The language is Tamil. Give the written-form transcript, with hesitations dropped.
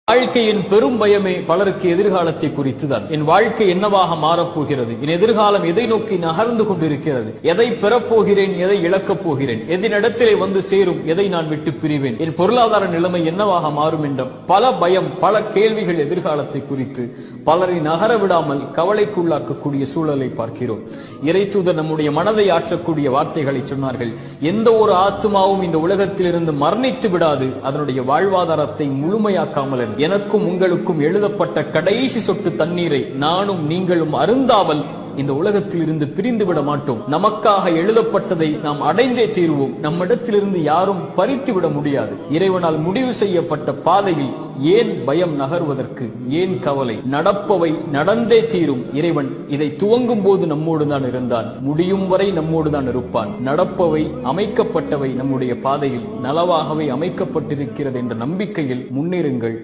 வாழ்க்கையின் பெரும் பயமே பலருக்கு எதிர்காலத்தை குறித்துதான். என் வாழ்க்கை என்னவாக மாறப்போகிறது, என் எதிர்காலம் எதை நோக்கி நகர்ந்து கொண்டிருக்கிறது, எதை பெறப்போகிறேன், எதை இழக்கப் போகிறேன், எதினிடத்திலே வந்து சேரும், எதை நான் விட்டு பிரிவேன், என் பொருளாதார நிலைமை என்னவாக மாறும் என்ற பல பயம், பல கேள்விகள் எதிர்காலத்தை குறித்து பலரை நகர விடாமல் கவலைக்குள்ளாக்கக்கூடிய சூழலை பார்க்கிறோம். இறைத்தூதர் நம்முடைய மனதை ஆற்றக்கூடிய வார்த்தைகளை சொன்னார்கள். எந்த ஒரு ஆத்மாவும் இந்த உலகத்திலிருந்து மரணித்து விடாது, அதனுடைய வாழ்வாதாரத்தை முழுமையாக்காமல். எனக்கும் உங்களுக்கும் எழுதப்பட்ட கடைசி சொட்டு தண்ணீரை நானும் நீங்களும் அருந்தாமல் இந்த உலகத்தில் இருந்து பிரிந்து விட மாட்டோம். நமக்காக எழுதப்பட்டதை நாம் அடைந்தே தீர்வோம். நம்மிடத்திலிருந்து யாரும் பறித்து விட முடியாது. இறைவனால் முடிவு செய்யப்பட்ட பாதையில் ஏன் பயம் நகர்வதற்கு, ஏன் கவலை? நடப்பவை நடந்தே தீரும். இறைவன் இதை துவங்கும் போது நம்மோடு தான் இருந்தான், முடியும் வரை நம்மோடு தான் இருப்பான். நடப்பவை, அமைக்கப்பட்டவை நம்முடைய பாதையில் நலவாகவே அமைக்கப்பட்டிருக்கிறது என்ற நம்பிக்கையில் முன்னேறுங்கள்.